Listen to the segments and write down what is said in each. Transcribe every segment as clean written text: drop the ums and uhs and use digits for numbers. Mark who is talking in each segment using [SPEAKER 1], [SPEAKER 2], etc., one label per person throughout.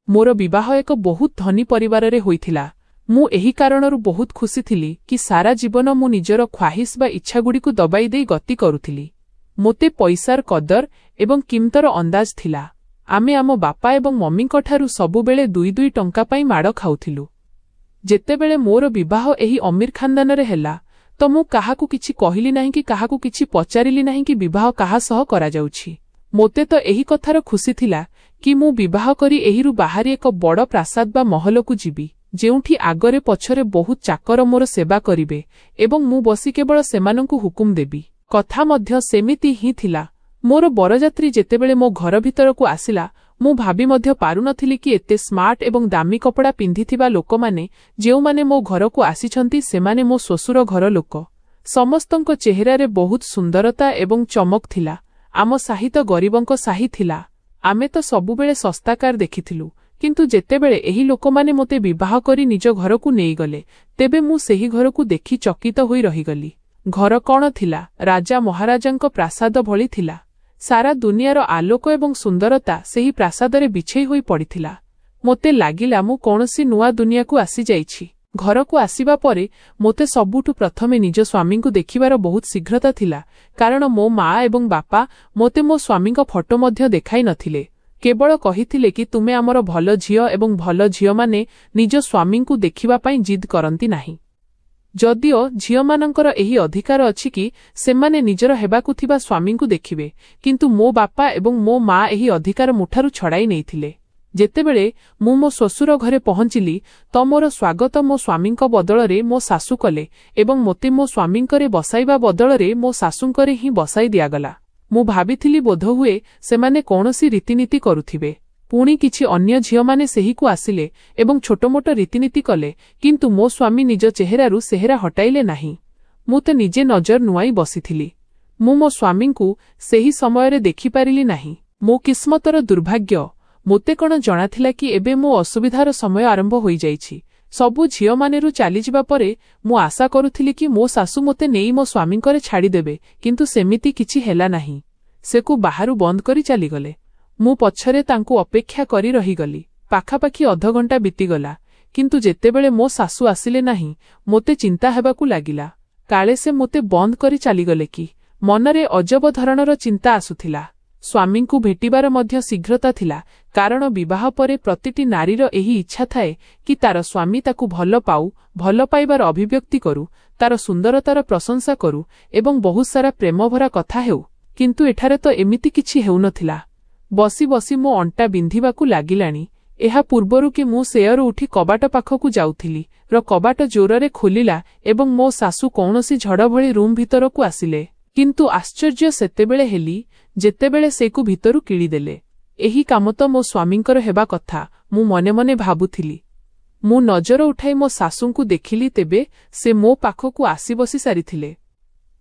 [SPEAKER 1] मोर विवाह एक बहुत धनी परिवार रे होइथिला। मु एही कारणरू बहुत खुशी थिली कि सारा जीवन मु निजर ख्वाहिश बा इच्छागुड़ी को दबाई दे गति करुथिली। मोते पैसार कदर एवं कीमतर अंदाज थिला। आमे आम बापा एवं मम्मींठारू सबुबेले 2-2 टंका पाई माड़ खाउथिलु। जेतेबेले मोर विवाह एही अमीर खानदान रे हेला तो मु काहाकू किछि कहिली नाही कि काहाकू किछि पचारिली नाही कि विवाह काहा सह करा जाउछि। मोते तो एही कथार खुशी थिला कि मु विवाह करी एहिरु बाहरी एक बड़ प्रासाद बा महलकू जीवी, जेउठी आगरे पछरे बहुत चाकर मोर सेवा करिवे एवं मु बसी केवल सेमानंकु हुकुम देबी। कथा मध्य सेमिति ही थिला। मोर बरजात्री जेतेबेले मो घर भितरकू आसिला मु भाबी मध्य पारु नथिली कि एते स्मार्ट एवं दामी कपड़ा पिंधिथिबा लोकमाने जेउमाने मो घरकू आसिछंती सेमाने मो ससुर घर लोक। समस्तंक चेहरारे बहुत सुंदरता एवं चमक थिला। आम साही तो गरीबंक साही थिला। आमे तो सबुबेले सस्ताकार देखिथिलु, किंतु जेतेबेले एही लोकमाने मोते विवाह करी निज घरकू नेई गले तेबे मु सेही घरकू देखि चकित होई रहिगली। घर कौन थिला? राजा महाराजांक प्रासाद भली थिला। सारा दुनियार आलोक एवं सुंदरता सेही प्रासादरे बिछेई होई पड़िथिला। मोते लागिला मु कोनोसी नुआ दुनियाकू आसी जाइछि। घरकू आसीबा परे मोते सबुठु प्रथमे निज स्वामींकू देखिबार बहुत शीघ्रता थिला, कारण मो माँ एवं बापा मोते मो स्वामींक फोटो मध्य देखाई नथिले। केवल कहिथिले कि तुमे आमर भल झियो एवं भल झियो माने निज स्वामींकू देखिबा पई जिद करंती नाही। जदिओ झियोमानंकर एही अधिकार अछि कि सेमाने निजर हेबाकू थिबा स्वामींकू देखिबे, किंतु मो बापा एवं मो माँ एही अधिकार मुठारू छड़ाई नेइथिले। जेतेबेले मु मो ससुर घरे पहुंचिली तो मोर स्वागत मो स्वामींक बदलरे मो सासू कले एवं मोते मो स्वामींकरे बसाइबा बदलरे मो सासूंकरे ही बसाई दियागला। मु भाबिथिली बोधहुए सेमाने कोनोसी रीतिनीति करुथिबे। पुणी किछि अन्य झियोमाने सेहीकू आसिले एवं छोटमोट रीतिनीति कले, किंतु मो स्वामी निज चेहरारू सेहेरा हटाइले नाही। मु तो निजे नजर नुआई बसिथिली। मु मो स्वामींकू सेही समयरे देखिपारिली नाही। मो किस्मतर दुर्भाग्य। मोते कण जणाथिला कि एबे मो असुविधार समय आरंभ होई जाइछि। सबु झियोमानेरू चालिजिबा परे मु आशा करुथिली कि मो सासू मोते नेई मो स्वामींकरे छाड़ी देबे, किंतु सेमिति किछि हेला नाही। सेकू बाहारू बंद करी चालीगले। मु पछरे तांकू अपेक्षा करी रहीगली। पाखापाखी अधघंटा बीतीगला, किंतु जेतेबेले मो सासू आसिले नाही मोते चिंता हेबाकू लागिला। काले से मोते बंद करी चालीगले कि? मनरे अजब धरणर चिंता आसुथिला। स्वामींकू भेटिबार मध्य शीघ्रता थिला, कारण विवाह परे प्रतिटी नारीर एही इच्छा थाए कि तार स्वामी ताकू भल पाऊ, भल पाइबार अभिव्यक्ति करू, तार सुंदरतार प्रशंसा करू एवं बहुत सारा प्रेमभरा कथा हेउ, किंतु एठारे तो एमिति किछि हेउनथिला। बसी बसी मो अंटा बिंधिबाकू लागिलाणी। एहा पूर्वरु कि मु सेयरु उठी कबाट पाखकू जाउथिली र कबाट जोररे खोलिला एवं मो सासू कौनसी झड़ भली रूम भितरकू आसिले, किंतु आश्चर्य सेतेबेले हेली जेतेबेले सेकू भितरु किळिदेले। एही काम तो मो स्वामींकर हेबा कथा मु मने मने भाबुथिली। मु नजर उठाई मो सासूंकू देखिली तेबे से मो पाखकू आसी बसी सारिथिले।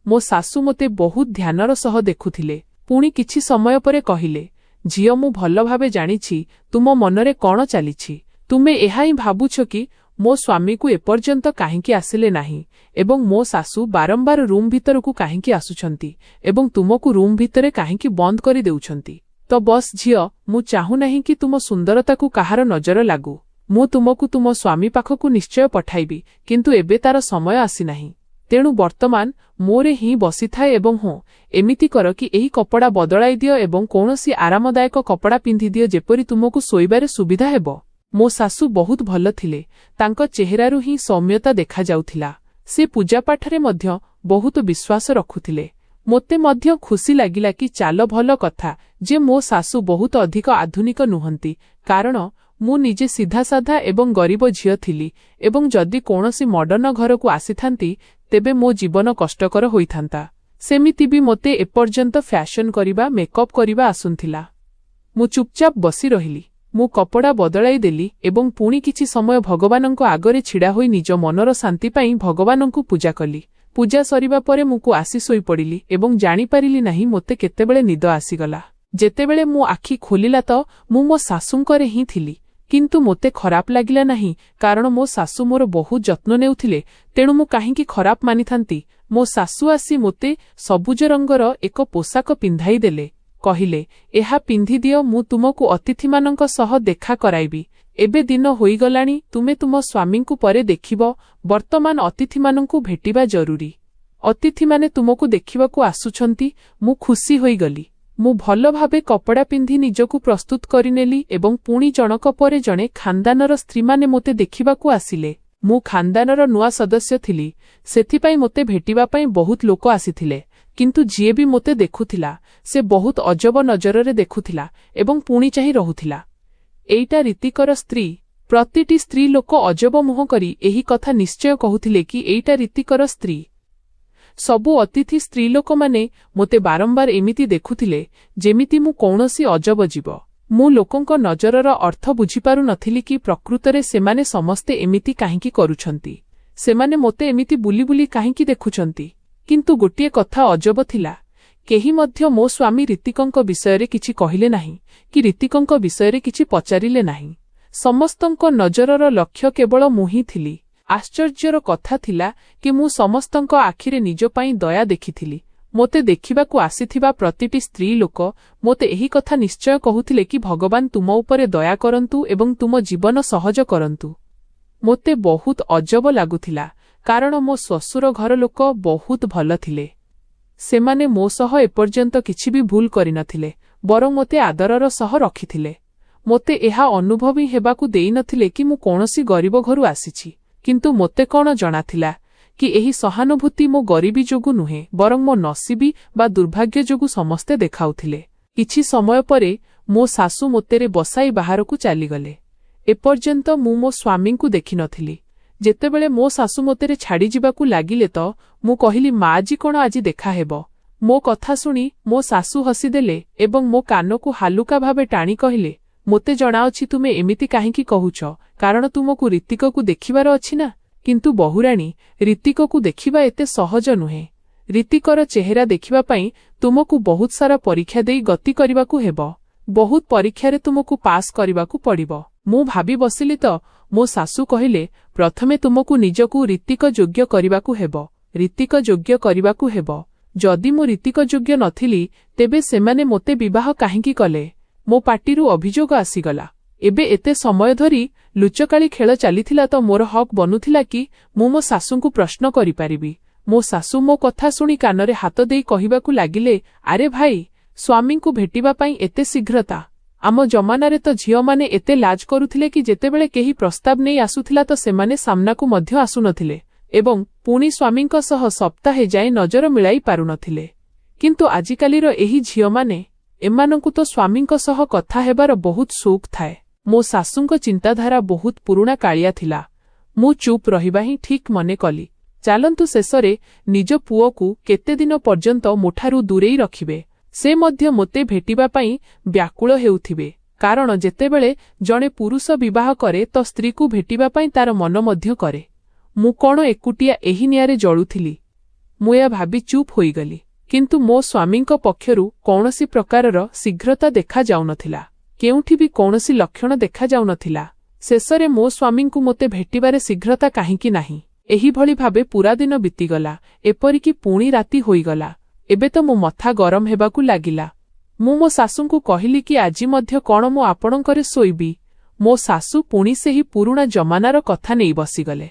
[SPEAKER 1] मो सासू मोते बहुत ध्यानर सह देखुथिले। पुणी किछि समय परे कहिले, झियो मु भल भावे जानिछि तुम मनरे कौन चलीछि। तुमे एहा ही भाबुछ कि मो स्वामीकू एपर्यंत काहींकी आसिले नाही एवं मो सासू बारंबार रूम भितरकू काहींकी आसुछंती एवं तुमकू रूम भितरे काहींकी बंद करी देउछंती। तो बस झियो, मु चाहू नाही कि तुम सुंदरताकू काहार नजर लागू। मु तुमकू तुम स्वामी पाखकू निश्चय पठाइबी, किंतु एबे तार समय आसी नाही। तेणु वर्तमान मोरे ही बसिथाए एवं हो एमिति कर कि एही कपड़ा बदलाई दियो एवं कौनसी आरामदायक कपड़ा पिंधि दियो जेपरि तुमकू सोइबारे सुविधा हेबो। मो सासू बहुत भल थिले। तांको चेहरारू ही सौम्यता देखा जाउथिला। से पूजापाठरे मध्य बहुत विश्वास रखुथिले। मोते मध्य खुशी लागिला कि चाल भल कथा जे मो सासू बहुत अधिक आधुनिक नुहंती, कारण मु निजे सीधा साधा एवं गरीब झियो थिली एवं जदि कौनसी मॉडर्न घरकू आसीथांती तेबे मो जीवन कष्टकर होइथांता। सेमिति भी मोते एपर्यंत फैशन करिबा, मेकअप करिबा आसुनथिला। मु चुपचाप बसी रहिली। मु कपड़ा बदलाई देली एवं पुणी किछि समय भगवानंको आगरे छिड़ा होई निज मनर शांति पाई भगवानंको पूजा कली। पूजा सरिबा परे मुकु आसी सोई पड़िली एवं जानी पारिली नाही मोते केतेबेले निद आसीगला। जेतेबेले मु आखि खोलिला तो मु मो सासूंकरे ही थिली, किंतु मोते खराप लागिला नाही, कारण मो सासू मोर बहुत जत्न नेउथिले। तेणु मु काहींकी खराप मानिथांती। मो सासू आसी मोते सबुज रंगर एक पोशाक पिंधाई देले କହିଲେ, ଏହା ପିନ୍ଧିଦିଅ, ମୁଁ ତୁମକୁ ଅତିଥିମାନଙ୍କ ସହ ଦେଖା କରାଇବି। ଏବେ ଦିନ ହୋଇଗଲାଣି, ତୁମେ ତୁମ ସ୍ୱାମୀଙ୍କୁ ପରେ ଦେଖିବ, ବର୍ତ୍ତମାନ ଅତିଥିମାନଙ୍କୁ ଭେଟିବା ଜରୁରୀ। ଅତିଥିମାନେ ତୁମକୁ ଦେଖିବାକୁ ଆସୁଛନ୍ତି। ମୁଁ ଖୁସି ହୋଇଗଲି। ମୁଁ ଭଲ ଭାବେ କପଡ଼ା ପିନ୍ଧି ନିଜକୁ ପ୍ରସ୍ତୁତ କରିନେଲି ଏବଂ ପୁଣି ଜଣକ ପରେ ଜଣେ ଖାନଦାନର ସ୍ତ୍ରୀମାନେ ମୋତେ ଦେଖିବାକୁ ଆସିଲେ। ମୁଁ ଖାନଦାନର ନୂଆ ସଦସ୍ୟ ଥିଲି, ସେଥିପାଇଁ ମୋତେ ଭେଟିବା ପାଇଁ ବହୁତ ଲୋକ ଆସିଥିଲେ। କିନ୍ତୁ ଯିଏ ବି ମୋତେ ଦେଖୁଥିଲା ସେ ବହୁତ ଅଜବ ନଜରରେ ଦେଖୁଥିଲା ଏବଂ ପୁଣି ଚାହିଁ ରହୁଥିଲା। ଏଇଟା ରୀତିକର ସ୍ତ୍ରୀ। ପ୍ରତିଟି ସ୍ତ୍ରୀ ଲୋକ ଅଜବ ମୁହଁ କରି ଏହି କଥା ନିଶ୍ଚୟ କହୁଥିଲେ କି ଏଇଟା ରୀତିକର ସ୍ତ୍ରୀ। ସବୁ ଅତିଥି ସ୍ତ୍ରୀ ଲୋକମାନେ ମୋତେ ବାରମ୍ବାର ଏମିତି ଦେଖୁଥିଲେ ଯେମିତି ମୁଁ କୌଣସି ଅଜବ ଜୀବ। ମୁଁ ଲୋକଙ୍କ ନଜରର ଅର୍ଥ ବୁଝିପାରୁ ନଥିଲି କି ପ୍ରକୃତରେ ସେମାନେ ସମସ୍ତେ ଏମିତି କାହିଁକି କରୁଛନ୍ତି। ସେମାନେ ମୋତେ ଏମିତି ବୁଲି ବୁଲି କାହିଁକି ଦେଖୁଛନ୍ତି। କିନ୍ତୁ ଗୋଟିଏ କଥା ଅଜବ ଥିଲା, କେହି ମଧ୍ୟ ମୋ ସ୍ୱାମୀ ରୀତିକଙ୍କ ବିଷୟରେ କିଛି କହିଲେ ନାହିଁ କି ରୀତିକଙ୍କ ବିଷୟରେ କିଛି ପଚାରିଲେ ନାହିଁ। ସମସ୍ତଙ୍କ ନଜରର ଲକ୍ଷ୍ୟ କେବଳ ମୁଁ ହିଁ ଥିଲି। ଆଶ୍ଚର୍ଯ୍ୟର କଥା ଥିଲା କି ମୁଁ ସମସ୍ତଙ୍କ ଆଖିରେ ନିଜ ପାଇଁ ଦୟା ଦେଖିଥିଲି। ମୋତେ ଦେଖିବାକୁ ଆସିଥିବା ପ୍ରତିଟି ସ୍ତ୍ରୀ ଲୋକ ମୋତେ ଏହି କଥା ନିଶ୍ଚୟ କହୁଥିଲେ କି ଭଗବାନ ତୁମ ଉପରେ ଦୟା କରନ୍ତୁ ଏବଂ ତୁମ ଜୀବନ ସହଜ କରନ୍ତୁ। ମୋତେ ବହୁତ ଅଜବ ଲାଗୁଥିଲା, କାରଣ ମୋ ଶ୍ୱଶୁର ଘର ଲୋକ ବହୁତ ଭଲ ଥିଲେ। ସେମାନେ ମୋ ସହ ଏପର୍ଯ୍ୟନ୍ତ କିଛି ବି ଭୁଲ କରିନଥିଲେ, ବରଂ ମୋତେ ଆଦରର ସହ ରଖିଥିଲେ। ମୋତେ ଏହା ଅନୁଭବ ହିଁ ହେବାକୁ ଦେଇନଥିଲେ କି ମୁଁ କୌଣସି ଗରିବ ଘରୁ ଆସିଛି। କିନ୍ତୁ ମୋତେ କ'ଣ ଜଣାଥିଲା କି ଏହି ସହାନୁଭୂତି ମୋ ଗରିବୀ ଯୋଗୁଁ ନୁହେଁ, ବରଂ ମୋ ନସିବି ବା ଦୁର୍ଭାଗ୍ୟ ଯୋଗୁଁ ସମସ୍ତେ ଦେଖାଉଥିଲେ। କିଛି ସମୟ ପରେ ମୋ ଶାଶୁ ମୋତେରେ ବସାଇ ବାହାରକୁ ଚାଲିଗଲେ। ଏପର୍ଯ୍ୟନ୍ତ ମୁଁ ମୋ ସ୍ୱାମୀଙ୍କୁ ଦେଖିନଥିଲି। ଯେତେବେଳେ ମୋ ଶାଶୁ ମୋତେରେ ଛାଡ଼ିଯିବାକୁ ଲାଗିଲେ ତ ମୁଁ କହିଲି, ମା ଆଜି କ'ଣ ଆଜି ଦେଖାହେବ? ମୋ କଥା ଶୁଣି ମୋ ଶାଶୁ ହସିଦେଲେ ଏବଂ ମୋ କାନକୁ ହାଲୁକା ଭାବେ ଟାଣି କହିଲେ, ମୋତେ ଜଣାଅଛି ତୁମେ ଏମିତି କାହିଁକି କହୁଛ, କାରଣ ତୁମକୁ ରୀତିକକୁ ଦେଖିବାର ଅଛି ନା। କିନ୍ତୁ ବହୁରାଣୀ, ରୀତିକକୁ ଦେଖିବା ଏତେ ସହଜ ନୁହେଁ। ରୀତିକର ଚେହେରା ଦେଖିବା ପାଇଁ ତୁମକୁ ବହୁତ ସାରା ପରୀକ୍ଷା ଦେଇ ଗତି କରିବାକୁ ହେବ। ବହୁତ ପରୀକ୍ଷାରେ ତୁମକୁ ପାସ୍ କରିବାକୁ ପଡ଼ିବ। ମୁଁ ଭାବି ବସିଲି ତ ମୋ ଶାଶୁ କହିଲେ, ପ୍ରଥମେ ତୁମକୁ ନିଜକୁ ରୀତିକ ଯୋଗ୍ୟ କରିବାକୁ ହେବ। ରୀତିକ ଯୋଗ୍ୟ କରିବାକୁ ହେବ। ଯଦି ମୁଁ ରୀତିକ ଯୋଗ୍ୟ ନଥିଲି ତେବେ ସେମାନେ ମୋତେ ବିବାହ କାହିଁକି କଲେ? ମୋ ପାଟିରୁ ଅଭିଯୋଗ ଆସିଗଲା। ଏବେ ଏତେ ସମୟ ଧରି ଲୁଚକାଳି ଖେଳ ଚାଲିଥିଲା ତ ମୋର ହକ୍ ବନୁଥିଲା କି ମୁଁ ମୋ ଶାଶୁଙ୍କୁ ପ୍ରଶ୍ନ କରିପାରିବି। ମୋ ଶାଶୁ ମୋ କଥା ଶୁଣି କାନରେ ହାତ ଦେଇ କହିବାକୁ ଲାଗିଲେ, ଆରେ ଭାଇ, ସ୍ୱାମୀଙ୍କୁ ଭେଟିବା ପାଇଁ ଏତେ ଶୀଘ୍ରତା? ଆମ ଜମାନାରେ ତ ଝିଅମାନେ ଏତେ ଲାଜ କରୁଥିଲେ କି ଯେତେବେଳେ କେହି ପ୍ରସ୍ତାବ ନେଇ ଆସୁଥିଲା ତ ସେମାନେ ସାମ୍ନାକୁ ମଧ୍ୟ ଆସୁନଥିଲେ ଏବଂ ପୁଣି ସ୍ୱାମୀଙ୍କ ସହ ସପ୍ତାହେ ଯାଏ ନଜର ମିଳାଇ ପାରୁନଥିଲେ। କିନ୍ତୁ ଆଜିକାଲିର ଏହି ଝିଅମାନେ, ଏମାନଙ୍କୁ ତ ସ୍ୱାମୀଙ୍କ ସହ କଥା ହେବାର ବହୁତ ସୌକ ଥାଏ। ମୋ ଶାଶୁଙ୍କ ଚିନ୍ତାଧାରା ବହୁତ ପୁରୁଣା କାଳିଆ ଥିଲା। ମୁଁ ଚୁପ୍ ରହିବା ହିଁ ଠିକ୍ ମନେ କଲି। ଚାଲନ୍ତୁ ଶେଷରେ ନିଜ ପୁଅକୁ କେତେଦିନ ପର୍ଯ୍ୟନ୍ତ ମୋଠାରୁ ଦୂରେଇ ରଖିବେ। ସେ ମଧ୍ୟ ମୋତେ ଭେଟିବା ପାଇଁ ବ୍ୟାକୁଳ ହେଉଥିବେ, କାରଣ ଯେତେବେଳେ ଜଣେ ପୁରୁଷ ବିବାହ କରେ ତ ସ୍ତ୍ରୀକୁ ଭେଟିବା ପାଇଁ ତାର ମନ ମଧ୍ୟ କରେ। ମୁଁ କ'ଣ ଏକୁଟିଆ ଏହି ନିଆଁରେ ଜଳୁଥିଲି? ମୁଁ ଏହା ଭାବି ଚୁପ୍ ହୋଇଗଲି। କିନ୍ତୁ ମୋ ସ୍ୱାମୀଙ୍କ ପକ୍ଷରୁ କୌଣସି ପ୍ରକାରର ଶୀଘ୍ରତା ଦେଖାଯାଉନଥିଲା। କେଉଁଠି ବି କୌଣସି ଲକ୍ଷଣ ଦେଖାଯାଉନଥିଲା। ଶେଷରେ ମୋ ସ୍ୱାମୀଙ୍କୁ ମୋତେ ଭେଟିବାରେ ଶୀଘ୍ରତା କାହିଁକି ନାହିଁ? ଏହିଭଳି ଭାବେ ପୁରା ଦିନ ବିତିଗଲା। ଏପରିକି ପୁଣି ରାତି ହୋଇଗଲା। ଏବେ ତ ମୋ ମଥା ଗରମ ହେବାକୁ ଲାଗିଲା। ମୁଁ ମୋ ଶାଶୁଙ୍କୁ କହିଲି କି ଆଜି ମଧ୍ୟ କ'ଣ ମୁଁ ଆପଣଙ୍କରେ ଶୋଇବି? ମୋ ଶାଶୁ ପୁଣି ସେହି ପୁରୁଣା ଜମାନାର କଥା ନେଇ ବସିଗଲେ।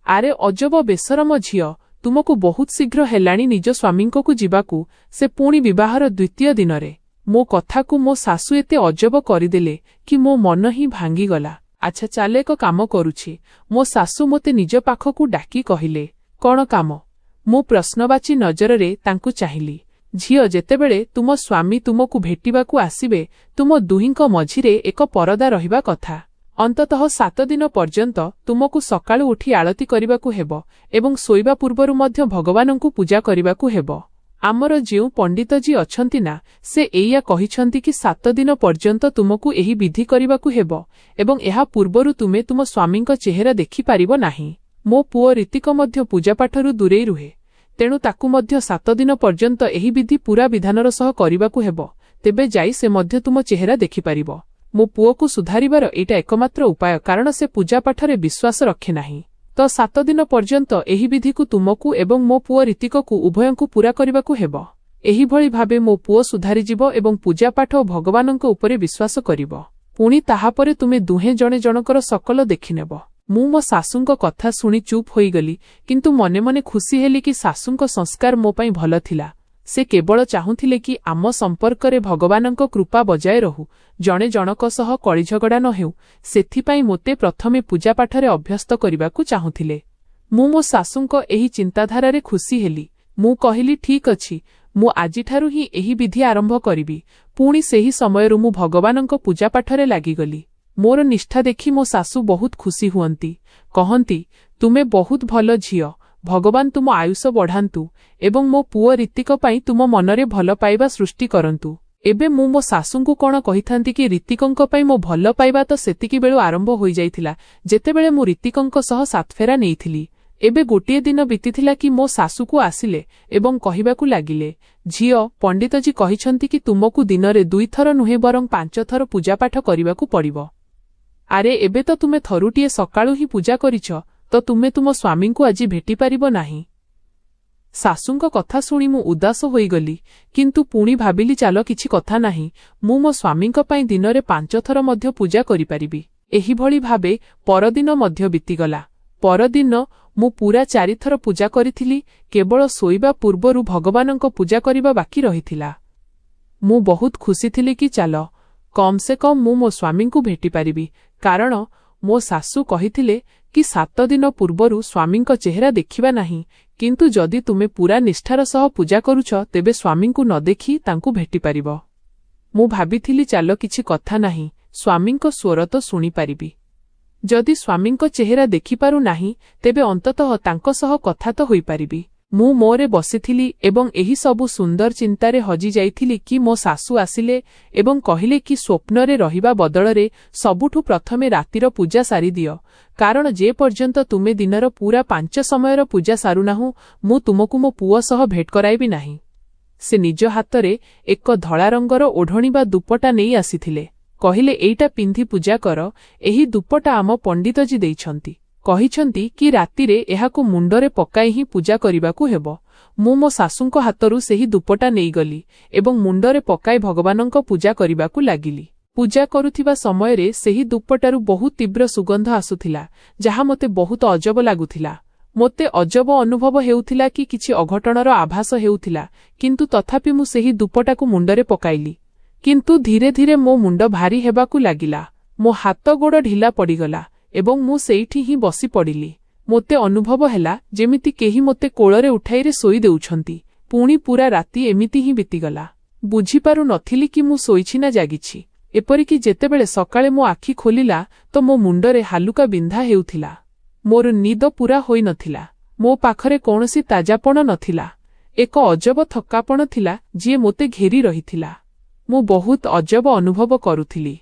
[SPEAKER 1] ଆରେ ଅଜବ ବେଶରମ ଝିଅ, ତୁମକୁ ବହୁତ ଶୀଘ୍ର ହେଲାଣି ନିଜ ସ୍ୱାମୀଙ୍କକୁ ଯିବାକୁ, ସେ ପୁଣି ବିବାହର ଦ୍ୱିତୀୟ ଦିନରେ। ମୋ କଥାକୁ ମୋ ଶାଶୁ ଏତେ ଅଜବ କରିଦେଲେ କି ମୋ ମନ ହିଁ ଭାଙ୍ଗିଗଲା। ଆଚ୍ଛା ଚାଲ ଏକ କାମ କରୁଛି। ମୋ ଶାଶୁ ମୋତେ ନିଜ ପାଖକୁ ଡାକି କହିଲେ, କ'ଣ କାମ? ମୁଁ ପ୍ରଶ୍ନବାଚୀ ନଜରରେ ତାଙ୍କୁ ଚାହିଁଲି। ଝିଅ, ଯେତେବେଳେ ତୁମ ସ୍ୱାମୀ ତୁମକୁ ଭେଟିବାକୁ ଆସିବେ, ତୁମ ଦୁହିଁଙ୍କ ମଝିରେ ଏକ ପରଦା ରହିବା କଥା। ଅନ୍ତତଃ 7 ଦିନ ପର୍ଯ୍ୟନ୍ତ ତୁମକୁ ସକାଳୁ ଉଠି ଆଳତି କରିବାକୁ ହେବ ଏବଂ ଶୋଇବା ପୂର୍ବରୁ ମଧ୍ୟ ଭଗବାନଙ୍କୁ ପୂଜା କରିବାକୁ ହେବ। ଆମର ଯେଉଁ ପଣ୍ଡିତଜୀ ଅଛନ୍ତି ନା, ସେ ଏଇଆ କହିଛନ୍ତି କି 7 ଦିନ ପର୍ଯ୍ୟନ୍ତ ତୁମକୁ ଏହି ବିଧି କରିବାକୁ ହେବ ଏବଂ ଏହା ପୂର୍ବରୁ ତୁମେ ତୁମ ସ୍ୱାମୀଙ୍କ ଚେହେରା ଦେଖିପାରିବ ନାହିଁ। ମୋ ପୁଅ ରୀତିକ ମଧ୍ୟ ପୂଜାପାଠରୁ ଦୂରେଇ ରୁହେ, ତେଣୁ ତାକୁ ମଧ୍ୟ 7 ଦିନ ପର୍ଯ୍ୟନ୍ତ ଏହି ବିଧି ପୁରା ବିଧାନର ସହ କରିବାକୁ ହେବ। ତେବେ ଯାଇ ସେ ମଧ୍ୟ ତୁମ ଚେହେରା ଦେଖିପାରିବ। ମୋ ପୁଅକୁ ସୁଧାରିବାର ଏଇଟା ଏକମାତ୍ର ଉପାୟ, କାରଣ ସେ ପୂଜାପାଠରେ ବିଶ୍ୱାସ ରଖେ ନାହିଁ। ତ 7 ଦିନ ପର୍ଯ୍ୟନ୍ତ ଏହି ବିଧିକୁ ତୁମକୁ ଏବଂ ମୋ ପୁଅ ରୀତିକକୁ ଉଭୟଙ୍କୁ ପୂରା କରିବାକୁ ହେବ। ଏହିଭଳି ଭାବେ ମୋ ପୁଅ ସୁଧାରିଯିବ ଏବଂ ପୂଜାପାଠ ଓ ଭଗବାନଙ୍କ ଉପରେ ବିଶ୍ୱାସ କରିବ। ପୁଣି ତାହାପରେ ତୁମେ ଦୁହେଁ ଜଣେ ଜଣକର ସକଲ ଦେଖିନେବ। ମୁଁ ମୋ ଶାଶୁଙ୍କ କଥା ଶୁଣି ଚୁପ୍ ହୋଇଗଲି, କିନ୍ତୁ ମନେ ମନେ ଖୁସି ହେଲି କି ଶାଶୁଙ୍କ ସଂସ୍କାର ମୋ ପାଇଁ ଭଲ ଥିଲା। ସେ କେବଳ ଚାହୁଁଥିଲେ କି ଆମ ସମ୍ପର୍କରେ ଭଗବାନଙ୍କ କୃପା ବଜାୟ ରହୁ, ଜଣେ ଜଣକ ସହ କଳିଝଗଡ଼ା ନ ହେଉ। ସେଥିପାଇଁ ମୋତେ ପ୍ରଥମେ ପୂଜାପାଠରେ ଅଭ୍ୟସ୍ତ କରିବାକୁ ଚାହୁଁଥିଲେ। ମୁଁ ମୋ ଶାଶୁଙ୍କ ଏହି ଚିନ୍ତାଧାରାରେ ଖୁସି ହେଲି। ମୁଁ କହିଲି, ଠିକ୍ ଅଛି, ମୁଁ ଆଜିଠାରୁ ହିଁ ଏହି ବିଧି ଆରମ୍ଭ କରିବି। ପୁଣି ସେହି ସମୟରୁ ମୁଁ ଭଗବାନଙ୍କ ପୂଜାପାଠରେ ଲାଗିଗଲି। ମୋର ନିଷ୍ଠା ଦେଖି ମୋ ଶାଶୁ ବହୁତ ଖୁସି ହୁଅନ୍ତି। କହନ୍ତି, ତୁମେ ବହୁତ ଭଲ ଝିଅ, ଭଗବାନ ତୁମ ଆୟୁଷ ବଢ଼ାନ୍ତୁ ଏବଂ ମୋ ପୁଅ ରୀତିକ ପାଇଁ ତୁମ ମନରେ ଭଲ ପାଇବା ସୃଷ୍ଟି କରନ୍ତୁ। ଏବେ ମୁଁ ମୋ ଶାଶୁଙ୍କୁ କ'ଣ କହିଥାନ୍ତି କି ରୀତିକଙ୍କ ପାଇଁ ମୋ ଭଲ ପାଇବା ତ ସେତିକିବେଳୁ ଆରମ୍ଭ ହୋଇଯାଇଥିଲା, ଯେତେବେଳେ ମୁଁ ରୀତିକଙ୍କ ସହ ସାତଫେରା ନେଇଥିଲି। ଏବେ ଗୋଟିଏ ଦିନ ବିତିଥିଲା କି ମୋ ଶାଶୁକୁ ଆସିଲେ ଏବଂ କହିବାକୁ ଲାଗିଲେ, ଝିଅ, ପଣ୍ଡିତଜୀ କହିଛନ୍ତି କି ତୁମକୁ ଦିନରେ 2 ଥର ନୁହେଁ ବରଂ 5 ଥର ପୂଜାପାଠ କରିବାକୁ ପଡ଼ିବ। ଆରେ ଏବେ ତ ତୁମେ ଥରୁଟିଏ ସକାଳୁ ହିଁ ପୂଜା କରିଛ, ତ ତୁମେ ତୁମ ସ୍ୱାମୀଙ୍କୁ ଆଜି ଭେଟିପାରିବ ନାହିଁ। ଶାଶୁଙ୍କ କଥା ଶୁଣି ମୁଁ ଉଦାସ ହୋଇଗଲି, କିନ୍ତୁ ପୁଣି ଭାବିଲି ଚାଲ କିଛି କଥା ନାହିଁ, ମୁଁ ମୋ ସ୍ୱାମୀଙ୍କ ପାଇଁ ଦିନରେ 5 ଥର ମଧ୍ୟ ପୂଜା କରିପାରିବି। ଏହିଭଳି ଭାବେ ପରଦିନ ମଧ୍ୟ ବିତିଗଲା। ପରଦିନ ମୁଁ ପୁରା 4 ଥର ପୂଜା କରିଥିଲି। କେବଳ ଶୋଇବା ପୂର୍ବରୁ ଭଗବାନଙ୍କ ପୂଜା କରିବା ବାକି ରହିଥିଲା। ମୁଁ ବହୁତ ଖୁସି ଥିଲି କି ଚାଲ କମ୍ ସେ କମ୍ ମୁଁ ମୋ ସ୍ୱାମୀଙ୍କୁ ଭେଟିପାରିବି, କାରଣ ମୋ ଶାଶୁ କହିଥିଲେ କି 7 ଦିନ ପୂର୍ବରୁ ସ୍ୱାମୀଙ୍କ ଚେହେରା ଦେଖିବା ନାହିଁ, କିନ୍ତୁ ଯଦି ତୁମେ ପୁରା ନିଷ୍ଠାର ସହ ପୂଜା କରୁଛ ତେବେ ସ୍ୱାମୀଙ୍କୁ ନ ଦେଖି ତାଙ୍କୁ ଭେଟିପାରିବ। ମୁଁ ଭାବିଥିଲି ଚାଲ କିଛି କଥା ନାହିଁ, ସ୍ୱାମୀଙ୍କ ସ୍ୱର ତ ଶୁଣିପାରିବି। ଯଦି ସ୍ୱାମୀଙ୍କ ଚେହେରା ଦେଖିପାରୁ ନାହିଁ ତେବେ ଅନ୍ତତଃ ତାଙ୍କ ସହ କଥା ତ ହୋଇପାରିବି। ମୁଁ ମୋରେ ବସିଥିଲି ଏବଂ ଏହି ସବୁ ସୁନ୍ଦର ଚିନ୍ତାରେ ହଜି ଯାଇଥିଲି କି ମୋ ଶାଶୁ ଆସିଲେ ଏବଂ କହିଲେ କି ସ୍ୱପ୍ନରେ ରହିବା ବଦଳରେ ସବୁଠୁ ପ୍ରଥମେ ରାତିର ପୂଜା ସାରିଦିଅ, କାରଣ ଯେ ପର୍ଯ୍ୟନ୍ତ ତୁମେ ଦିନର ପୁରା 5 ସମୟର ପୂଜା ସାରୁନାହୁଁ ମୁଁ ତୁମକୁ ମୋ ପୁଅ ସହ ଭେଟ କରାଇବି ନାହିଁ। ସେ ନିଜ ହାତରେ ଏକ ଧଳା ରଙ୍ଗର ଓଢ଼ଣୀ ବା ଦୁପଟା ନେଇ ଆସିଥିଲେ। କହିଲେ, ଏଇଟା ପିନ୍ଧି ପୂଜା କର, ଏହି ଦୁପଟା ଆମ ପଣ୍ଡିତଜୀ ଦେଇଛନ୍ତି। କହିଛନ୍ତି କି ରାତିରେ ଏହାକୁ ମୁଣ୍ଡରେ ପକାଇ ହିଁ ପୂଜା କରିବାକୁ ହେବ। ମୁଁ ମୋ ଶାଶୁଙ୍କ ହାତରୁ ସେହି ଦୁପଟା ନେଇଗଲି ଏବଂ ମୁଣ୍ଡରେ ପକାଇ ଭଗବାନଙ୍କ ପୂଜା କରିବାକୁ ଲାଗିଲି। ପୂଜା କରୁଥିବା ସମୟରେ ସେହି ଦୁପଟାରୁ ବହୁତ ତୀବ୍ର ସୁଗନ୍ଧ ଆସୁଥିଲା, ଯାହା ମୋତେ ବହୁତ ଅଜବ ଲାଗୁଥିଲା। ମୋତେ ଅଜବ ଅନୁଭବ ହେଉଥିଲା କି କିଛି ଅଘଟଣର ଆଭାସ ହେଉଥିଲା, କିନ୍ତୁ ତଥାପି ମୁଁ ସେହି ଦୁପଟାକୁ ମୁଣ୍ଡରେ ପକାଇଲି। କିନ୍ତୁ ଧୀରେ ଧୀରେ ମୋ ମୁଣ୍ଡ ଭାରି ହେବାକୁ ଲାଗିଲା। ମୋ ହାତ ଗୋଡ଼ ଢିଲା ପଡ଼ିଗଲା ଏବଂ ମୁଁ ସେଇଠି ହିଁ ବସି ପଡ଼ିଲି। ମୋତେ ଅନୁଭବ ହେଲା ଯେମିତି କେହି ମୋତେ କୋଳରେ ଉଠାଇରେ ଶୋଇ ଦେଉଛନ୍ତି। ପୁଣି ପୁରା ରାତି ଏମିତି ହିଁ ବିତିଗଲା। ବୁଝିପାରୁ ନଥିଲି କି ମୁଁ ଶୋଇଛି ନା ଜାଗିଛି। ଏପରିକି ଯେତେବେଳେ ସକାଳେ ମୋ ଆଖି ଖୋଲିଲା ତ ମୋ ମୁଣ୍ଡରେ ହାଲୁକା ବିନ୍ଧା ହେଉଥିଲା। ମୋର ନିଦ ପୂରା ହୋଇନଥିଲା। ମୋ ପାଖରେ କୌଣସି ତାଜାପଣ ନଥିଲା। ଏକ ଅଜବ ଥକାପଣ ଥିଲା ଯିଏ ମୋତେ ଘେରି ରହିଥିଲା। ମୁଁ ବହୁତ ଅଜବ ଅନୁଭବ କରୁଥିଲି।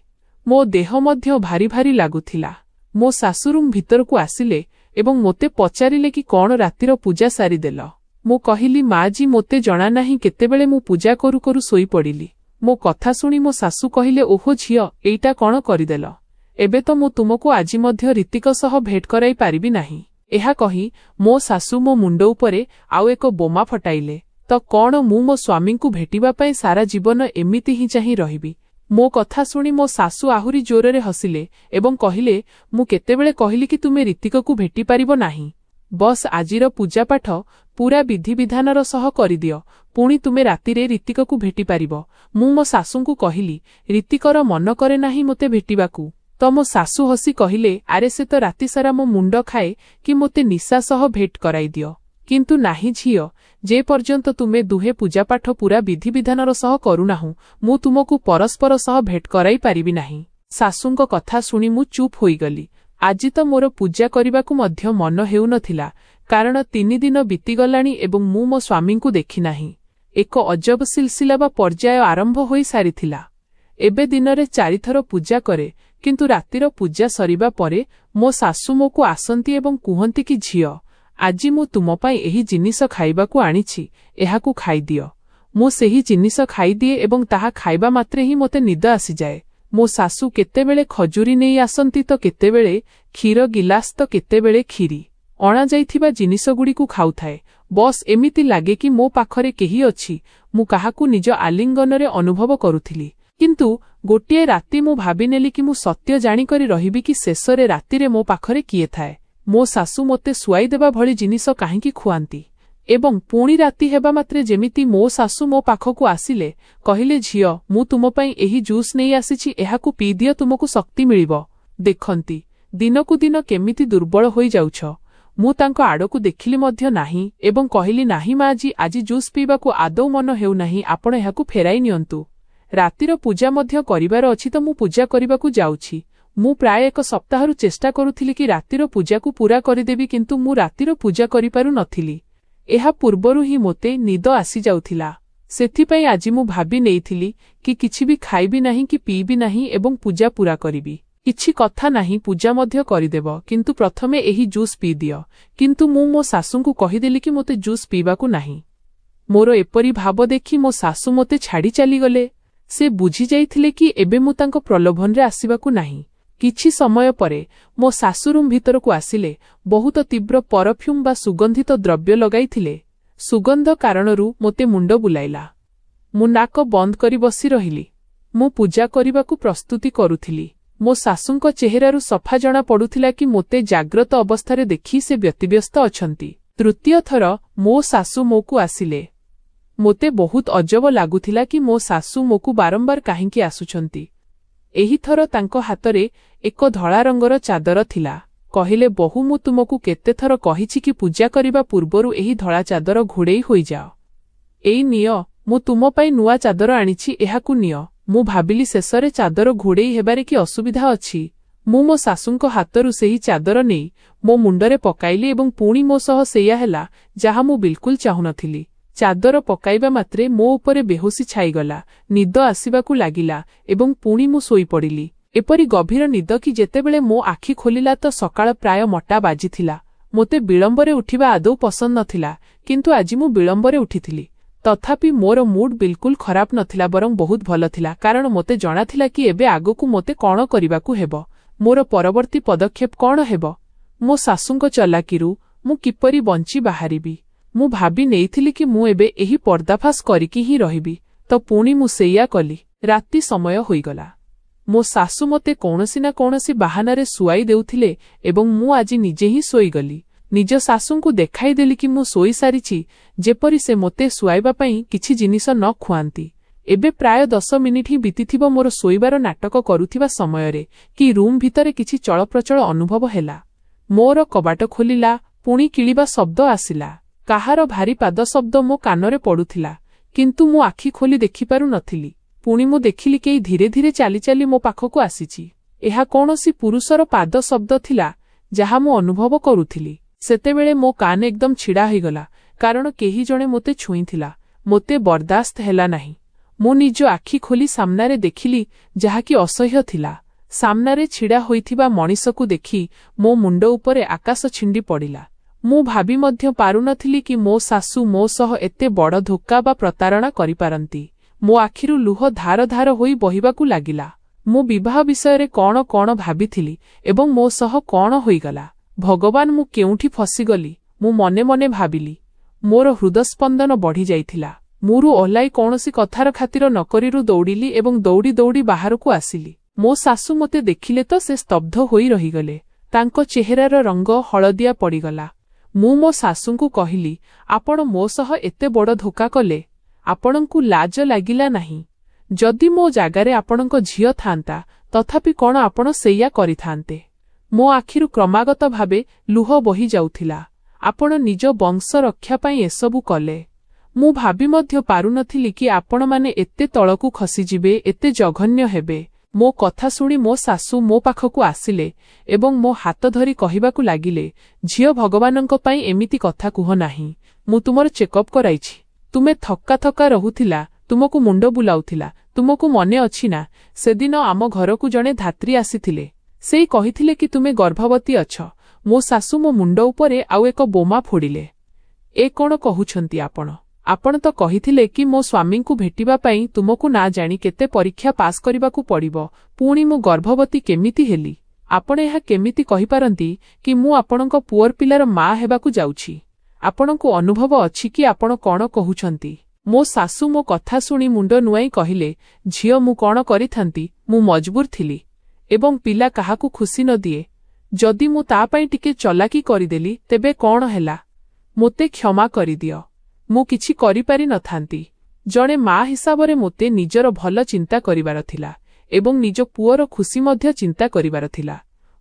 [SPEAKER 1] ମୋ ଦେହ ମଧ୍ୟ ଭାରି ଭାରି ଲାଗୁଥିଲା। ମୋ ଶାଶୁ ରୁମ୍ ଭିତରକୁ ଆସିଲେ ଏବଂ ମୋତେ ପଚାରିଲେ କି କ'ଣ ରାତିର ପୂଜା ସାରିଦେଲ। ମୁଁ କହିଲି, ମାଆଜୀ, ମୋତେ ଜଣାନାହିଁ କେତେବେଳେ ମୁଁ ପୂଜା କରୁ କରୁ ଶୋଇପଡ଼ିଲି। ମୋ କଥା ଶୁଣି ମୋ ଶାଶୁ କହିଲେ, ଓହୋ ଝିଅ, ଏଇଟା କ'ଣ କରିଦେଲ? ଏବେ ତ ମୁଁ ତୁମକୁ ଆଜି ମଧ୍ୟ ରୀତିକ ସହ ଭେଟ କରାଇ ପାରିବି ନାହିଁ। ଏହା କହି ମୋ ଶାଶୁ ମୋ ମୁଣ୍ଡ ଉପରେ ଆଉ ଏକ ବୋମା ଫଟାଇଲେ। ତ କ'ଣ ମୁଁ ମୋ ସ୍ୱାମୀଙ୍କୁ ଭେଟିବା ପାଇଁ ସାରା ଜୀବନ ଏମିତି ହିଁ ଚାହିଁ ରହିବି? ମୋ କଥା ଶୁଣି ମୋ ଶାଶୁ ଆହୁରି ଜୋରରେ ହସିଲେ ଏବଂ କହିଲେ, ମୁଁ କେତେବେଳେ କହିଲି କି ତୁମେ ରୀତିକକୁ ଭେଟିପାରିବ ନାହିଁ? ବସ୍ ଆଜିର ପୂଜାପାଠ ପୁରା ବିଧିବିଧାନର ସହ କରିଦିଅ, ପୁଣି ତୁମେ ରାତିରେ ରୀତିକକୁ ଭେଟିପାରିବ। ମୁଁ ମୋ ଶାଶୁଙ୍କୁ କହିଲି, ରୀତିକର ମନ କରେ ନାହିଁ ମୋତେ ଭେଟିବାକୁ। ତ ମୋ ଶାଶୁ ହସି କହିଲେ, ଆରେ ସେ ତ ରାତିସାରା ମୋ ମୁଣ୍ଡ ଖାଏ କି ମୋତେ ନିଶା ସହ ଭେଟ କରାଇଦିଅ। କିନ୍ତୁ ନାହିଁ ଝିଅ, ଯେ ପର୍ଯ୍ୟନ୍ତ ତୁମେ ଦୁହେଁ ପୂଜାପାଠ ପୁରା ବିଧିବିଧାନର ସହ କରୁନାହୁଁ ମୁଁ ତୁମକୁ ପରସ୍ପର ସହ ଭେଟ କରାଇ ପାରିବି ନାହିଁ। ଶାଶୁଙ୍କ କଥା ଶୁଣି ମୁଁ ଚୁପ୍ ହୋଇଗଲି। ଆଜି ତ ମୋର ପୂଜା କରିବାକୁ ମଧ୍ୟ ମନ ହେଉନଥିଲା, କାରଣ 3 ଦିନ ବିତିଗଲାଣି ଏବଂ ମୁଁ ମୋ ସ୍ୱାମୀଙ୍କୁ ଦେଖିନାହିଁ। ଏକ ଅଜବ ସିଲସିଲା ବା ପର୍ଯ୍ୟାୟ ଆରମ୍ଭ ହୋଇ ସାରିଥିଲା। ଏବେ ଦିନରେ 4 ଥର ପୂଜା କରେ, କିନ୍ତୁ ରାତିର ପୂଜା ସରିବା ପରେ ମୋ ଶାଶୁ ମୋକୁ ଆସନ୍ତି ଏବଂ କୁହନ୍ତି କି ଝିଅ, ଆଜି ମୁଁ ତୁମ ପାଇଁ ଏହି ଜିନିଷ ଖାଇବାକୁ ଆଣିଛି, ଏହାକୁ ଖାଇଦିଅ। ମୁଁ ସେହି ଜିନିଷ ଖାଇଦିଏ ଏବଂ ତାହା ଖାଇବା ମାତ୍ରେ ହିଁ ମୋତେ ନିଦ ଆସିଯାଏ। ମୋ ଶାଶୁ କେତେବେଳେ ଖଜୁରୀ ନେଇ ଆସନ୍ତି ତ କେତେବେଳେ କ୍ଷୀର ଗିଲାସ ତ କେତେବେଳେ କ୍ଷୀରି। ଅଣାଯାଇଥିବା ଜିନିଷଗୁଡ଼ିକୁ ଖାଉଥାଏ। बस एमिति लागे कि मो पाखरे केही अछि मु काहाकू निज आलिंगनरे अनुभव करुथिली किंतु गोटिए राति मु भाबिनेली कि मु सत्य जाणिकरी रहिबी कि शेषरे रातिरे मो पाखरे किए थाए मो सासू मोते सुआई देबा भली जिनिस काहींकी खुआंती एवं पुणी राति हेबा मात्रे जेमिति मो सासू मो पाखकू आसिले कहिले झियो मु तुम पई एही जूस नेई आसीछि एहाकू पी दियो तुमकू शक्ति मिलिबो देखंती दिनकू दिन केमिति दुर्बल होई जाउछ मु तांको आडकू देखिली मध्य नाही एवं कहिली नाही माजी आजी जूस पीबाकू आदौ मन हेउ नाही आपण एहाकू फेराई नियंतु रातिर पूजा मध्य करिवार अछि त मु पूजा करिबाकू जाउछि मु प्राय एक सप्ताहरु चेष्टा करुथिली कि रातिर पूजाकू पूरा करिदेबी किंतु मु रातिर पूजा करिपारु नथिली एहा पूर्वरु ही मोते निद आसी जाउथिला सेथिपई आजी मु भाबी नेइथिली कि किछि भी खाइबी नाही कि पीबी नाही एवं पूजा पूरा करिबी किछि कथा नाही पूजा मध्य करिदेबो किंतु प्रथमे एही जूस पी दियो किंतु मु मो सासूंकू कहिदेली कि मोते जूस पीबाकू नाही मोर एपरी भाव देखि मो सासू मोते छाड़ी चली गले से बुझी जाइथिले कि एबे मु तांको प्रलोभनरे आसीबाकू नाही किछि समय परे मो सासू रूम भितरकू आसिले बहुत तीव्र परफ्यूम बा सुगंधित द्रव्य लगाइथिले सुगंध कारणरू मोते मुंड बुलाइला मु नाक बंद करी बसी रहिली मु पूजा करिबाकू प्रस्तुति करुथिली मो सासूंको चेहरारू सफा जणा पडुथिला कि मोते जाग्रत अवस्थारे देखि से व्यतिव्यस्त अछंती तृतीय थर मो सासू मोकू आसिले मोते बहुत अजब लागुथिला कि मो सासू मोकू बारंबार काहींकी आसुछंती एही थर तांको हातरे एक धळा रंगर चादर थिला कहिले बहु मु तुमकू केते थर कहिछि कि पूजा करिबा पूर्वरु एही धळा चादर घोडेई होई जाओ एई नियो मु तुम पई नुआ चादर आनिछि एहाकू नियो मु भाबिली शेषरे चादर घोडेई हेबारे कि असुविधा अछि मु मो सासूंको हातरू सेही चादर नेई मो मुंडरे पकाइली एवं पुणी मो सह सेया हेला जाहा मु बिल्कुल चाहुनथिली चादर पकाइबा मात्रे मो उपरे बेहोसी छाईगला निद आसिबाकू लागिला एवं पुणी मु सोई पड़िली एपरी गभीर निद कि जेतेबेले मो आखि खोलिला तो सकाळ प्राय मटा बाजिथिला मोते विलंबरे उठिबा आदौ पसंद नथिला किंतु आजि मु विलंबरे उठिथिली तथापि मोर मूड बिल्कुल खराब नथिला बरं बहुत भल थिला कारण मोते जणाथिला कि एबे आगकू मोते कोन करिबाकू हेबो मोर परवर्ती पदक्षेप कोन हेबो मो सासूंको चलाकीरू मु किपरि बंची बाहरिबी मु भाबी नेइथिली कि मु एबे एही पर्दाफास करिकी ही रहिबी तो पुणी मु सेया कली राति समय होईगला मो सासू मोते कोनसी ना कोनसी बाहानारे सुआई देउथिले एवं मु आजि निजे ही सोईगली निज सासूंकू देखाई देली कि मु सोई सारिछि जेपरि से मोते सुआइबा पई किछि जिनिस न खुआंती एबे प्राय 10 मिनिट ही बीतिथिबो मोर सोईबार नाटक करुथिबा समयरे कि रूम भितरे किछि चळप्रचळ अनुभव हेला मोर कबाट खोलिला पुणी किळिबा शब्द आसिला काहार भारी पाद शब्द मो कानरे पडुथिला किंतु मु आखि खोली देखिपारु नथिली पुणी मु देखिली केई धीरे धीरे चाली चाली मो पाखकू आसीछि एहा कोनोसी पुरुषर पाद शब्द थिला जाहा मु अनुभव करुथिली सेतेबेले मो कान एकदम छिड़ा होईगला कारण केही जणे मोते छुईथिला मोते बर्दाश्त हेला नाही मु निज आखि खोली सामनारे देखिली जहा कि असह्य थिला सामनारे छिड़ा होईथिबा मणिसकू देखि मो मुंड उपरे आकाश छिंडी पड़िला मु भाबी मध्य पारुनथिली कि मो सासू मो सह एते बड़ धोक्का बा प्रतारणा करि पारंती मो आखिरु लुह धार धार होई बहिबाकू लागिला मु विवाह विषयरे कोन कोन भाबिथिली एवं मो सह कोन होईगला भगवान मु केउठी फसीगली मु मने मने भाबिली मोर हृदस्पंदन बढ़ी जाइथिला मुरु ओलाई कोनसी कथार खातिर नकरिरु दौड़िली एवं दौड़ी दौड़ी बाहरकू आसिली मो सासू मोते देखिले तो से स्तब्ध होई रहिगले तांको चेहरार रंग हळदिया पड़िगला मु मो सासूंकू कहिली आपण मो सह एते बड़ धोका कले आपणंकू लाज लागिला नाही जदि मो जागारे आपणंको झियो थांता तथापि कोन आपण सेया करिथांते मो आखिरु क्रमागत भाबे लुह बही जाउथिला आपण निज वंश रक्षा पई एसबु कले मु भाबी मध्य पारुनथिली कि आपण माने एते तळकू खसी जिबे एते जघन्य हेबे मो कथा सुनी मो सासू मो पाखकू आसिले एवं मो हाथ धरी कहिबाकू लागिले झियो भगवानंक पई एमिति कथा कुह नाही मु तुमर चेकअप कराइछि तुमे थक्का थक्का रहुथिला तुमकू मुंड बुलाउथिला तुमकू मने अछि ना सेदिन आम घरकू जणे धात्री आसीथिले सेई कहिथिले कि तुमे गर्भवती अछ मो सासू मो मुंड उपरे आउ एक बोमा फोड़िले ए कोन कहुछंती आपण तो कहिथिले कि मो स्वामींकू भेटिबा पई तुमकू ना जानी केते परीक्षा पास करिबाकू पड़िबो पुणी मु गर्भवती केमिति हेली आपण एहा केमिति कहि पारंती कि मु आपणक पुअर पिलार मा हेबाकू जाउछि ଆପଣଙ୍କୁ ଅନୁଭବ ଅଛି କି ଆପଣ କଣ କହୁଛନ୍ତି? ମୋ ଶାଶୁ ମୋ କଥା ଶୁଣି ମୁଣ୍ଡ ନୁଆଇଁ କହିଲେ, ଝିଅ ମୁଁ କଣ କରିଥାନ୍ତି, ମୁଁ ମଜବୁର ଥିଲି। ଏବଂ ପିଲା କାହାକୁ ଖୁସି ନ ଦିଏ। ଯଦି ମୁଁ ତା ପାଇଁ ଟିକେ ଚଲାକି କରିଦେଲି ତେବେ କଣ ହେଲା? ମୋତେ କ୍ଷମା କରିଦିଅ। ମୁଁ କିଛି କରିପାରି ନଥାନ୍ତି। ଜଣେ ମା ହିସାବରେ ମୋତେ ନିଜର ଭଲ ଚିନ୍ତା କରିବାର ଥିଲା ଏବଂ ନିଜ ପୁଅର ଖୁସି ମଧ୍ୟ ଚିନ୍ତା କରିବାର ଥିଲା।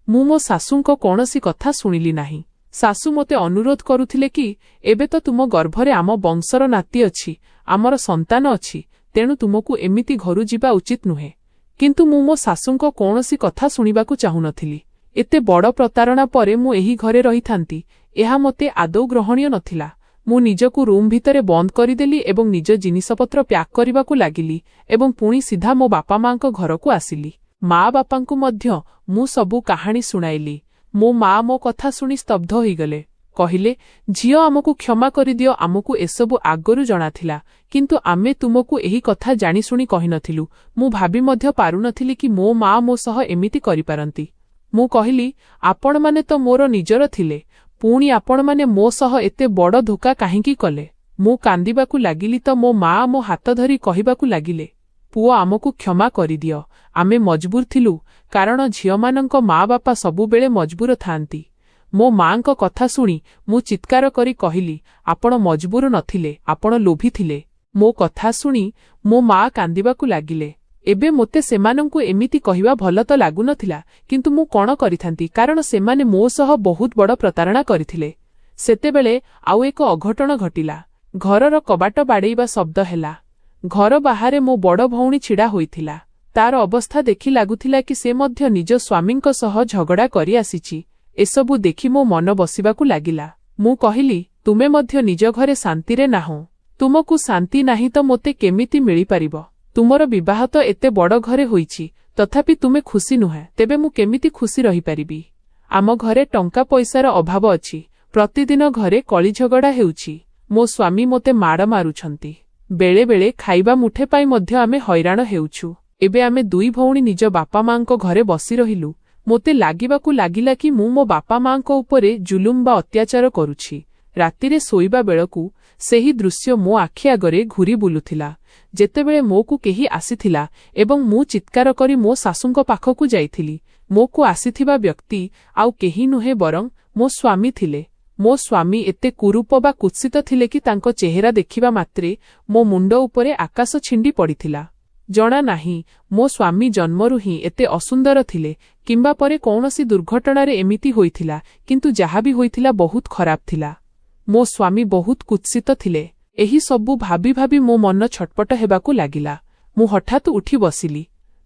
[SPEAKER 1] ମୁଁ ମୋ ଶାଶୁଙ୍କ କୌଣସି କଥା ଶୁଣିଲି ନାହିଁ। ଶାଶୁ ମୋତେ ଅନୁରୋଧ କରୁଥିଲେ କି ଏବେ ତ ତୁମ ଗର୍ଭରେ ଆମ ବଂଶର ନାତି ଅଛି, ଆମର ସନ୍ତାନ ଅଛି, ତେଣୁ ତୁମକୁ ଏମିତି ଘରୁ ଯିବା ଉଚିତ ନୁହେଁ। କିନ୍ତୁ ମୁଁ ମୋ ଶାଶୁଙ୍କ କୌଣସି କଥା ଶୁଣିବାକୁ ଚାହୁଁନଥିଲି। ଏତେ ବଡ଼ ପ୍ରତାରଣା ପରେ ମୁଁ ଏହି ଘରେ ରହିଥାନ୍ତି, ଏହା ମୋତେ ଆଦୌ ଗ୍ରହଣୀୟ ନଥିଲା। ମୁଁ ନିଜକୁ ରୁମ୍ ଭିତରେ ବନ୍ଦ କରିଦେଲି ଏବଂ ନିଜ ଜିନିଷପତ୍ର ପ୍ୟାକ୍ କରିବାକୁ ଲାଗିଲି ଏବଂ ପୁଣି ସିଧା ମୋ ବାପା ମାଙ୍କ ଘରକୁ ଆସିଲି। ମା ବାପାଙ୍କୁ ମଧ୍ୟ ମୁଁ ସବୁ କାହାଣୀ ଶୁଣାଇଲି। ମୋ ମା ମୋ କଥା ଶୁଣି ସ୍ତବ୍ଧ ହୋଇଗଲେ। କହିଲେ, ଝିଅ ଆମକୁ କ୍ଷମା କରିଦିଅ, ଆମକୁ ଏସବୁ ଆଗରୁ ଜଣାଥିଲା, କିନ୍ତୁ ଆମେ ତୁମକୁ ଏହି କଥା ଜାଣିଶୁଣି କହିନଥିଲୁ। ମୁଁ ଭାବି ମଧ୍ୟ ପାରୁନଥିଲି କି ମୋ ମା ମୋ ସହ ଏମିତି କରିପାରନ୍ତି। ମୁଁ କହିଲି, ଆପଣମାନେ ତ ମୋର ନିଜର ଥିଲେ, ପୁଣି ଆପଣମାନେ ମୋ ସହ ଏତେ ବଡ଼ ଧୋକା କାହିଁକି କଲେ? ମୁଁ କାନ୍ଦିବାକୁ ଲାଗିଲି ତ ମୋ ମା ମୋ ହାତ ଧରି କହିବାକୁ ଲାଗିଲେ, ପୁଅ ଆମକୁ କ୍ଷମା କରିଦିଅ, ଆମେ ମଜବୁର ଥିଲୁ, କାରଣ ଝିଅମାନଙ୍କ ମା ବାପା ସବୁବେଳେ ମଜବୁର ଥାଆନ୍ତି। ମୋ ମାଙ୍କ କଥା ଶୁଣି ମୁଁ ଚିତ୍କାର କରି କହିଲି, ଆପଣ ମଜବୁର ନଥିଲେ, ଆପଣ ଲୋଭୀ ଥିଲେ। ମୋ କଥା ଶୁଣି ମୋ ମା କାନ୍ଦିବାକୁ ଲାଗିଲେ। ଏବେ ମୋତେ ସେମାନଙ୍କୁ ଏମିତି କହିବା ଭଲ ତ ଲାଗୁନଥିଲା, କିନ୍ତୁ ମୁଁ କଣ କରିଥାନ୍ତି, କାରଣ ସେମାନେ ମୋ ସହ ବହୁତ ବଡ଼ ପ୍ରତାରଣା କରିଥିଲେ। ସେତେବେଳେ ଆଉ ଏକ ଅଘଟଣ ଘଟିଲା। ଘରର କବାଟ ବାଡ଼େଇବା ଶବ୍ଦ ହେଲା। ଘର ବାହାରେ ମୋ ବଡ଼ ଭଉଣୀ ଛିଡ଼ା ହୋଇଥିଲା। ତାର ଅବସ୍ଥା ଦେଖି ଲାଗୁଥିଲା କି ସେ ମଧ୍ୟ ନିଜ ସ୍ୱାମୀଙ୍କ ସହ ଝଗଡ଼ା କରି ଆସିଛି। ଏସବୁ ଦେଖି ମୋ ମନ ବସିବାକୁ ଲାଗିଲା। ମୁଁ କହିଲି, ତୁମେ ମଧ୍ୟ ନିଜ ଘରେ ଶାନ୍ତିରେ ନାହଁ। ତୁମକୁ ଶାନ୍ତି ନାହିଁ ତ ମୋତେ କେମିତି ମିଳିପାରିବ? ତୁମର ବିବାହ ତ ଏତେ ବଡ଼ ଘରେ ହୋଇଛି, ତଥାପି ତୁମେ ଖୁସି ନୁହେଁ, ତେବେ ମୁଁ କେମିତି ଖୁସି ରହିପାରିବି? ଆମ ଘରେ ଟଙ୍କା ପଇସାର ଅଭାବ ଅଛି। ପ୍ରତିଦିନ ଘରେ କଳିଝଗଡ଼ା ହେଉଛି। ମୋ ସ୍ୱାମୀ ମୋତେ ମାଡ଼ ମାରୁଛନ୍ତି। ବେଳେବେଳେ ଖାଇବା ମୁଠେ ପାଇଁ ମଧ୍ୟ ଆମେ ହଇରାଣ ହେଉଛୁ। ଏବେ ଆମେ ଦୁଇ ଭଉଣୀ ନିଜ ବାପା ମାଙ୍କ ଘରେ ବସି ରହିଲୁ। ମୋତେ ଲାଗିବାକୁ ଲାଗିଲା କି ମୁଁ ମୋ ବାପା ମାଙ୍କ ଉପରେ ଜୁଲୁମ ବା ଅତ୍ୟାଚାର କରୁଛି। ରାତିରେ ଶୋଇବା ବେଳକୁ ସେହି ଦୃଶ୍ୟ ମୋ ଆଖି ଆଗରେ ଘୁରି ବୁଲୁଥିଲା। ଯେତେବେଳେ ମୋକୁ କେହି ଆସିଥିଲା ଏବଂ ମୁଁ ଚିତ୍କାର କରି ମୋ ଶାଶୁଙ୍କ ପାଖକୁ ଯାଇଥିଲି, ମୋକୁ ଆସିଥିବା ବ୍ୟକ୍ତି ଆଉ କେହି ନୁହେଁ ବରଂ ମୋ ସ୍ୱାମୀ ଥିଲେ। ମୋ ସ୍ୱାମୀ ଏତେ କୁରୂପ ବା କୁତ୍ସିତ ଥିଲେ କି ତାଙ୍କ ଚେହେରା ଦେଖିବା ମାତ୍ରେ ମୋ ମୁଣ୍ଡ ଉପରେ ଆକାଶ ଛିଣ୍ଡି ପଡ଼ିଥିଲା। ଜଣା ନାହିଁ ମୋ ସ୍ୱାମୀ ଜନ୍ମରୁ ହିଁ ଏତେ ଅସୁନ୍ଦର ଥିଲେ କିମ୍ବା ପରେ କୌଣସି ଦୁର୍ଘଟଣାରେ ଏମିତି ହୋଇଥିଲା, କିନ୍ତୁ ଯାହା ବି ହୋଇଥିଲା ବହୁତ ଖରାପ ଥିଲା। ମୋ ସ୍ୱାମୀ ବହୁତ କୁତ୍ସିତ ଥିଲେ। ଏହି ସବୁ ଭାବି ଭାବି ମୋ ମନ ଛଟପଟ ହେବାକୁ ଲାଗିଲା। ମୁଁ ହଠାତ୍ ଉଠି ବସିଲି।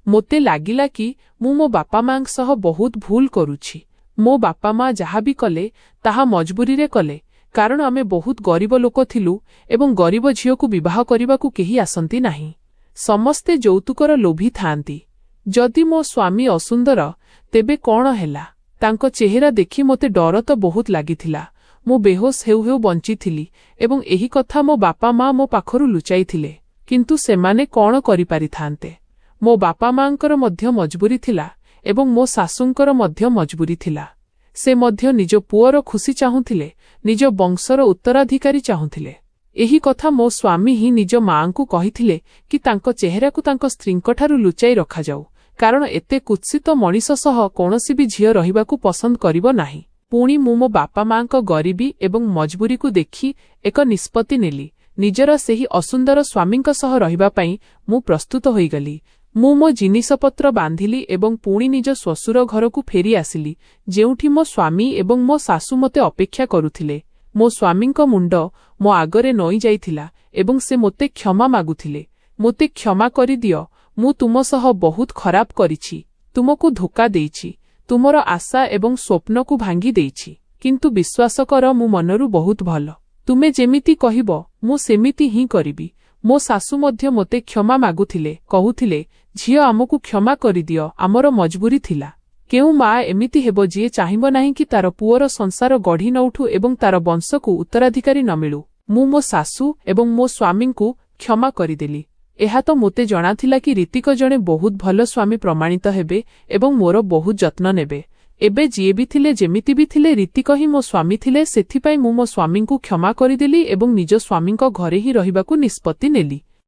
[SPEAKER 1] ମୋତେ ଲାଗିଲା କି ମୁଁ ମୋ ବାପା ମାଙ୍କ ସହ ବହୁତ ଭୁଲ କରୁଛି। ମୋ ବାପା ମା ଯାହା ବି କଲେ ତାହା ମଜବୁରିରେ କଲେ, କାରଣ ଆମେ ବହୁତ ଗରିବ ଲୋକ ଥିଲୁ ଏବଂ ଗରିବ ଝିଅକୁ ବିବାହ କରିବାକୁ କେହି ଆସନ୍ତି ନାହିଁ। ସମସ୍ତେ ଯୌତୁକର ଲୋଭୀ ଥାଆନ୍ତି। ଯଦି ମୋ ସ୍ୱାମୀ ଅସୁନ୍ଦର, ତେବେ କଣ ହେଲା? ତାଙ୍କ ଚେହେରା ଦେଖି ମୋତେ ଡର ତ ବହୁତ ଲାଗିଥିଲା। ମୁଁ ବେହୋସ ହେଉ ହେଉ ବଞ୍ଚିଥିଲି ଏବଂ ଏହି କଥା ମୋ ବାପା ମା ମୋ ପାଖରୁ ଲୁଚାଇଥିଲେ। କିନ୍ତୁ ସେମାନେ କଣ କରିପାରିଥାନ୍ତେ? ମୋ ବାପା ମାଙ୍କର ମଧ୍ୟ ମଜବୁରି ଥିଲା ଏବଂ ମୋ ଶାଶୁଙ୍କର ମଧ୍ୟ ମଜବୁରି ଥିଲା। ସେ ମଧ୍ୟ ନିଜ ପୁଅର ଖୁସି ଚାହୁଁଥିଲେ, ନିଜ ବଂଶର ଉତ୍ତରାଧିକାରୀ ଚାହୁଁଥିଲେ। ଏହି କଥା ମୋ ସ୍ୱାମୀ ହିଁ ନିଜ ମାଆଙ୍କୁ କହିଥିଲେ କି ତାଙ୍କ ଚେହେରାକୁ ତାଙ୍କ ସ୍ତ୍ରୀଙ୍କଠାରୁ ଲୁଚାଇ ରଖାଯାଉ, କାରଣ ଏତେ କୁତ୍ସିତ ମଣିଷ ସହ କୌଣସି ବି ଝିଅ ରହିବାକୁ ପସନ୍ଦ କରିବ ନାହିଁ। ପୁଣି ମୁଁ ମୋ ବାପା ମାଙ୍କ ଗରିବୀ ଏବଂ ମଜବୁରିକୁ ଦେଖି ଏକ ନିଷ୍ପତ୍ତି ନେଲି। ନିଜର ସେହି ଅସୁନ୍ଦର ସ୍ୱାମୀଙ୍କ ସହ ରହିବା ପାଇଁ ମୁଁ ପ୍ରସ୍ତୁତ ହୋଇଗଲି। ମୁଁ ମୋ ଜିନିଷପତ୍ର ବାନ୍ଧିଲି ଏବଂ ପୁଣି ନିଜ ଶ୍ୱଶୁର ଘରକୁ ଫେରି ଆସିଲି, ଯେଉଁଠି ମୋ ସ୍ୱାମୀ ଏବଂ ମୋ ଶାଶୁ ମୋତେ ଅପେକ୍ଷା କରୁଥିଲେ। ମୋ ସ୍ୱାମୀଙ୍କ ମୁଣ୍ଡ ମୋ ଆଗରେ ନଇଁ ଯାଇଥିଲା ଏବଂ ସେ ମୋତେ କ୍ଷମା ମାଗୁଥିଲେ। ମୋତେ କ୍ଷମା କରିଦିଅ, ମୁଁ ତୁମ ସହ ବହୁତ ଖରାପ କରିଛି, ତୁମକୁ ଧୋକା ଦେଇଛି, ତୁମର ଆଶା ଏବଂ ସ୍ୱପ୍ନକୁ ଭାଙ୍ଗି ଦେଇଛି। କିନ୍ତୁ ବିଶ୍ୱାସ କର, ମୁଁ ମନରୁ ବହୁତ ଭଲ। ତୁମେ ଯେମିତି କହିବ ମୁଁ ସେମିତି ହିଁ କରିବି। ମୋ ଶାଶୁ ମଧ୍ୟ ମୋତେ କ୍ଷମା ମାଗୁଥିଲେ, କହୁଥିଲେ, ଝିଅ ଆମକୁ କ୍ଷମା କରିଦିଅ, ଆମର ମଜବୁରି ଥିଲା। କେଉଁ ମା ଏମିତି ହେବ ଯିଏ ଚାହିଁବ ନାହିଁ କି ତାର ପୁଅର ସଂସାର ଗଢ଼ି ନ ଉଠୁ ଏବଂ ତାର ବଂଶକୁ ଉତ୍ତରାଧିକାରୀ ନ ମିଳୁ? ମୁଁ ମୋ ଶାଶୁ ଏବଂ ମୋ ସ୍ୱାମୀଙ୍କୁ କ୍ଷମା କରିଦେଲି। ଏହା ତ ମୋତେ ଜଣାଥିଲା କି ରୀତିକ ଜଣେ ବହୁତ ଭଲ ସ୍ୱାମୀ ପ୍ରମାଣିତ ହେବେ ଏବଂ ମୋର ବହୁତ ଯତ୍ନ ନେବେ, ଏବେ ଯିଏ ବି ଥିଲେ ଯେମିତି ବି ଥିଲେ ରୀତିକ ହିଁ ମୋ ସ୍ୱାମୀ ଥିଲେ ସେଥିପାଇଁ ମୁଁ ମୋ ସ୍ୱାମୀଙ୍କୁ କ୍ଷମା କରିଦେଲି ଏବଂ ନିଜ ସ୍ୱାମୀଙ୍କ ଘରେ ହିଁ ରହିବାକୁ ନିଷ୍ପତ୍ତି ନେଲି।